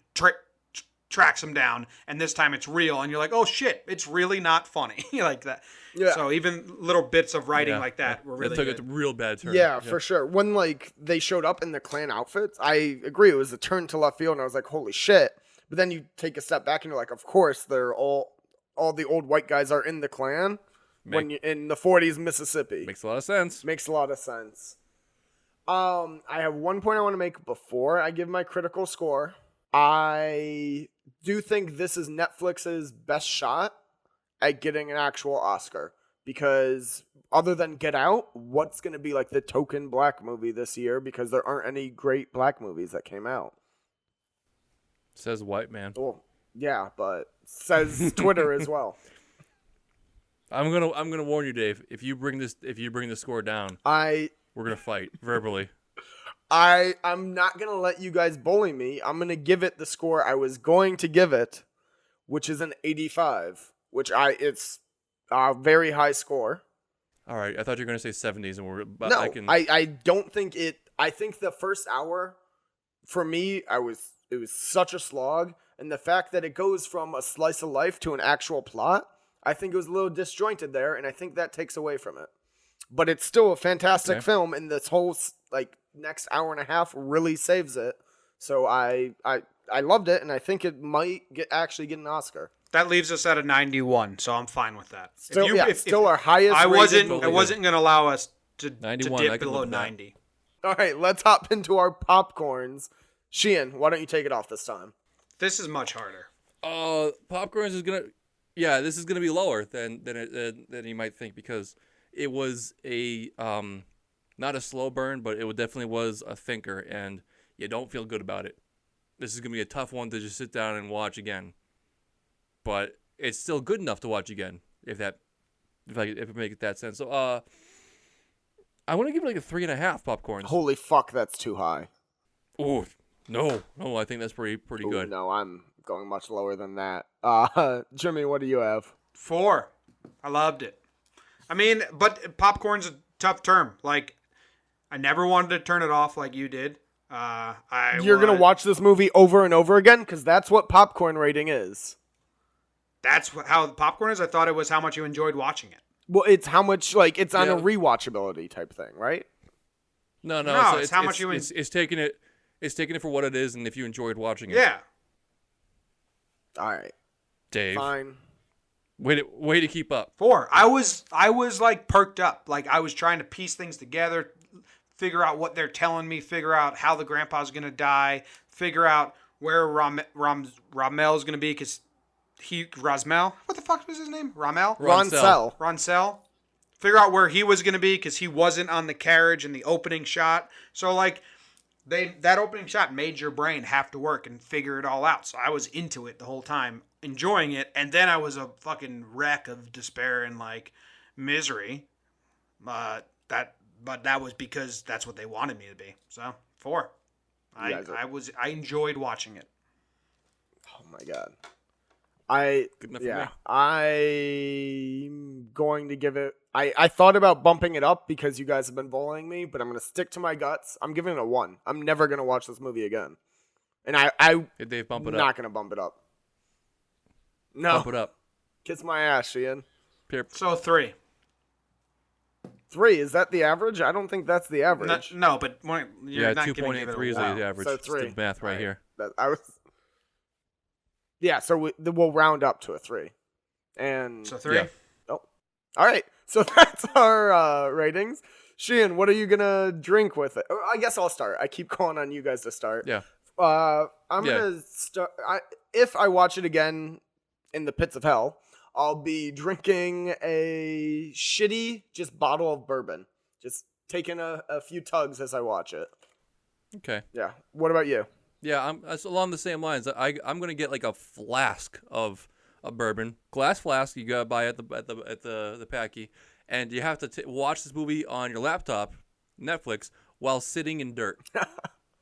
Speaker 6: tracks him down, and this time it's real, and you're like, "Oh shit, it's really not funny," like that. Yeah. So even little bits of writing like that were really
Speaker 1: took
Speaker 6: good.
Speaker 1: a real bad turn.
Speaker 2: Yeah, for sure. When like they showed up in the Klan outfits, I agree it was a turn to left field, and I was like, "Holy shit!" But then you take a step back, and you're like, "Of course, they're all the old white guys are in the Klan when you in the 40s Mississippi."
Speaker 1: Makes a lot of sense.
Speaker 2: Makes a lot of sense. I have one point I want to make before I give my critical score. I do think this is Netflix's best shot at getting an actual Oscar, because other than Get Out, what's going to be like the token black movie this year, because there aren't any great black movies that came out.
Speaker 1: Says white man.
Speaker 2: Well, yeah, but says Twitter as well.
Speaker 1: I'm gonna warn you, Dave. If you bring the score down, we're gonna fight verbally.
Speaker 2: I'm not going to let you guys bully me. I'm going to give it the score I was going to give it, which is an 85, which it's a very high score.
Speaker 1: All right, I thought you were gonna say 70s, and
Speaker 2: no, I don't think it. I think the first hour, for me, it was such a slog, and the fact that it goes from a slice of life to an actual plot, I think it was a little disjointed there, and I think that takes away from it. But it's still a fantastic film, and this whole like next hour and a half really saves it. So I loved it, and I think it might actually get an Oscar.
Speaker 6: That leaves us at a 91, so I'm fine with that.
Speaker 2: Still our highest.
Speaker 6: I wasn't going to allow us to dip below 90.
Speaker 2: All right, let's hop into our popcorns. Sheehan, why don't you take it off this time?
Speaker 6: This is much harder.
Speaker 1: Popcorns is gonna, this is gonna be lower than you might think, because it was a not a slow burn, but it definitely was a thinker, and you don't feel good about it. This is gonna be a tough one to just sit down and watch again. But it's still good enough to watch again, if it makes that sense. So I want to give it like a 3.5 popcorns.
Speaker 2: Holy fuck, that's too high.
Speaker 1: Oh no, I think that's pretty good.
Speaker 2: No, I'm going much lower than that. Jimmy, what do you have?
Speaker 6: 4. I loved it. I mean, but popcorn's a tough term. Like, I never wanted to turn it off like you did.
Speaker 2: You're gonna watch this movie over and over again, because that's what popcorn rating is.
Speaker 6: That's how popcorn is? I thought it was how much you enjoyed watching it.
Speaker 2: Well, it's how much, like, it's on a rewatchability type thing, right?
Speaker 1: No.
Speaker 6: It's how much you
Speaker 1: it's taking it for what it is, and if you enjoyed watching it.
Speaker 6: Yeah.
Speaker 2: All right.
Speaker 1: Dave.
Speaker 2: Fine.
Speaker 1: Way to keep up.
Speaker 6: 4. I was like perked up. Like, I was trying to piece things together, figure out what they're telling me, figure out how the grandpa's going to die, figure out where Ramel's going to be, because Rosmel? What the fuck was his name? Ronsell. Figure out where he was going to be, because he wasn't on the carriage in the opening shot. So, like, that opening shot made your brain have to work and figure it all out. So I was into it the whole time, enjoying it, and then I was a fucking wreck of despair and like misery. But that was because that's what they wanted me to be. So 4. I enjoyed watching it.
Speaker 2: Oh my god.
Speaker 1: Good enough for me.
Speaker 2: I'm going to give it. I thought about bumping it up because you guys have been bullying me, but I'm going to stick to my guts. I'm giving it a 1. I'm never going to watch this movie again. And
Speaker 1: Did Dave bump it
Speaker 2: not
Speaker 1: up?
Speaker 2: going to bump it up. No.
Speaker 1: Bump it up.
Speaker 2: Kiss my ass, Ian.
Speaker 6: So 3.
Speaker 2: 3, is that the average? I don't think that's the average.
Speaker 6: No, but you're not giving it
Speaker 1: 2.83 is the average.
Speaker 2: So 3.
Speaker 1: Just did math right here.
Speaker 2: Yeah, so we'll round up to a 3. And
Speaker 6: So 3.
Speaker 1: Yeah.
Speaker 2: Oh, all right. So that's our ratings. Sheehan, what are you gonna drink with it? I guess I'll start. I keep calling on you guys to start.
Speaker 1: Yeah.
Speaker 2: I'm gonna start. If I watch it again in the pits of hell, I'll be drinking a shitty just bottle of bourbon. Just taking a few tugs as I watch it.
Speaker 1: Okay.
Speaker 2: Yeah. What about you?
Speaker 1: Yeah, that's along the same lines. I'm gonna get like a flask of a bourbon, glass flask. You gotta buy at the packy, and you have to watch this movie on your laptop, Netflix, while sitting in dirt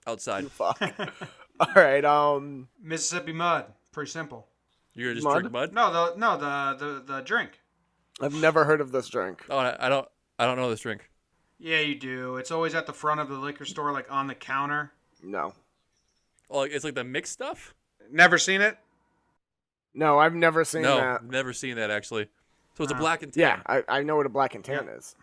Speaker 1: outside.
Speaker 2: Fuck. All right.
Speaker 6: Mississippi Mud. Pretty simple.
Speaker 1: You're gonna just
Speaker 2: Mud?
Speaker 1: drink mud?
Speaker 6: No, the drink.
Speaker 2: I've never heard of this drink.
Speaker 1: Oh, I don't know this drink.
Speaker 6: Yeah, you do. It's always at the front of the liquor store, like on the counter.
Speaker 2: No.
Speaker 1: Oh, it's like the mixed stuff.
Speaker 6: Never seen it?
Speaker 2: No, I've never seen
Speaker 1: No,
Speaker 2: that.
Speaker 1: never seen that actually. So it's a black and tan.
Speaker 2: Yeah, I know what a black and tan is.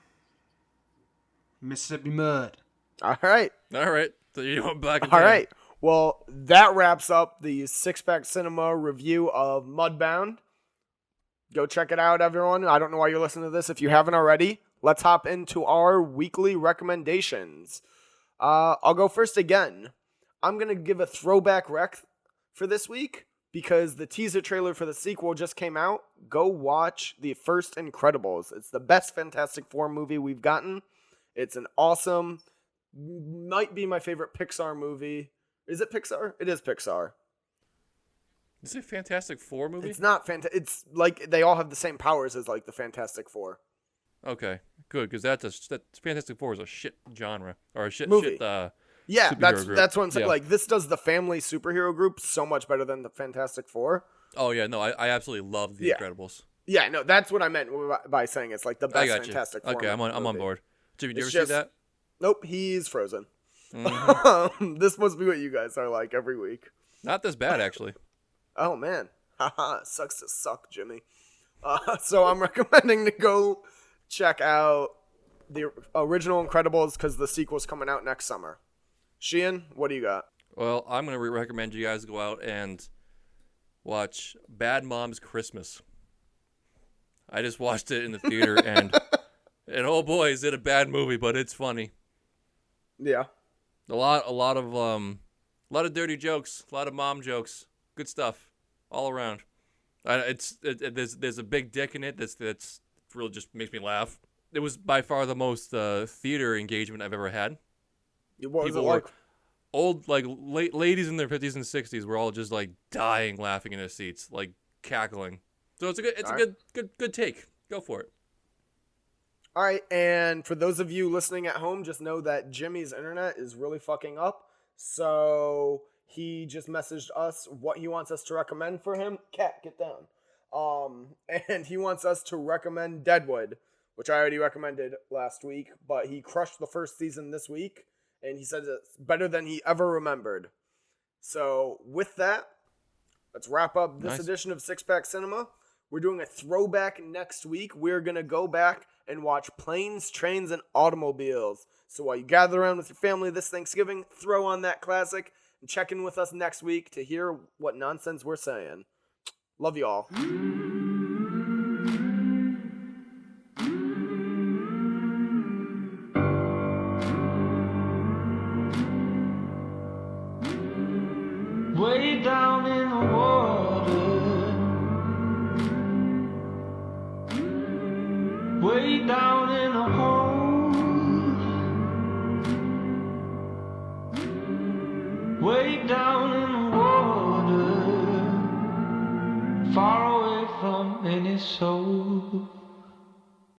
Speaker 6: Mississippi Mud.
Speaker 2: All right.
Speaker 1: All right. So you want black and
Speaker 2: All
Speaker 1: tan.
Speaker 2: right. Well, that wraps up the Six Pack Cinema review of Mudbound. Go check it out, everyone. I don't know why you're listening to this. If you haven't already, let's hop into our weekly recommendations. I'll go first again. I'm going to give a throwback rec for this week because the teaser trailer for the sequel just came out. Go watch the first Incredibles. It's the best Fantastic Four movie we've gotten. It's an awesome, might be my favorite Pixar movie. Is it Pixar? It is Pixar.
Speaker 1: Is it a Fantastic Four movie?
Speaker 2: It's not fantastic. It's like they all have the same powers as like the Fantastic Four.
Speaker 1: Okay, good, because that Fantastic Four is a shit genre or a shit
Speaker 2: Movie. Yeah,
Speaker 1: superhero group.
Speaker 2: that's what I'm saying.
Speaker 1: Yeah.
Speaker 2: Like this does the family superhero group so much better than the Fantastic Four.
Speaker 1: Oh yeah, no, I absolutely love The
Speaker 2: Yeah.
Speaker 1: Incredibles.
Speaker 2: Yeah, no, that's what I meant by saying it's like the
Speaker 1: I
Speaker 2: best
Speaker 1: got you.
Speaker 2: Fantastic Four.
Speaker 1: Okay, I'm on
Speaker 2: movie.
Speaker 1: board. Jimmy, did you
Speaker 2: It's
Speaker 1: ever
Speaker 2: just-
Speaker 1: see that?
Speaker 2: Nope, he's frozen.
Speaker 1: Mhm.
Speaker 2: This must be what you guys are like every week.
Speaker 1: Not this bad actually.
Speaker 2: Oh man, haha, sucks to suck, Jimmy. So I'm recommending to go check out the original Incredibles because the sequel's coming out next summer. Sheehan, what do you got?
Speaker 1: Well, I'm gonna recommend you guys go out and watch Bad Moms Christmas. I just watched it in the theater and oh boy, is it a bad movie, but it's funny.
Speaker 2: Yeah.
Speaker 1: A lot of dirty jokes, a lot of mom jokes, good stuff, all around. There's a big dick in it that's really just makes me laugh. It was by far the most theater engagement I've ever had.
Speaker 2: What was it
Speaker 1: People
Speaker 2: like?
Speaker 1: were old, like ladies in their 50s and 60s were all just like dying laughing in their seats, like cackling. So it's
Speaker 2: All
Speaker 1: a good take. Go for it.
Speaker 2: All right, and for those of you listening at home, just know that Jimmy's internet is really fucking up. So he just messaged us what he wants us to recommend for him. Cat, get down. And he wants us to recommend Deadwood, which I already recommended last week, but he crushed the first season this week, and he said it's better than he ever remembered. So with that, let's wrap up this
Speaker 1: Nice.
Speaker 2: edition of Six Pack Cinema. We're doing a throwback next week. We're going to go back and watch Planes, Trains, and Automobiles. So while you gather around with your family this Thanksgiving, throw on that classic and check in with us next week to hear what nonsense we're saying. Love you all.
Speaker 3: Way down in the water. Way down in a hole. way down in the water, far away from any soul.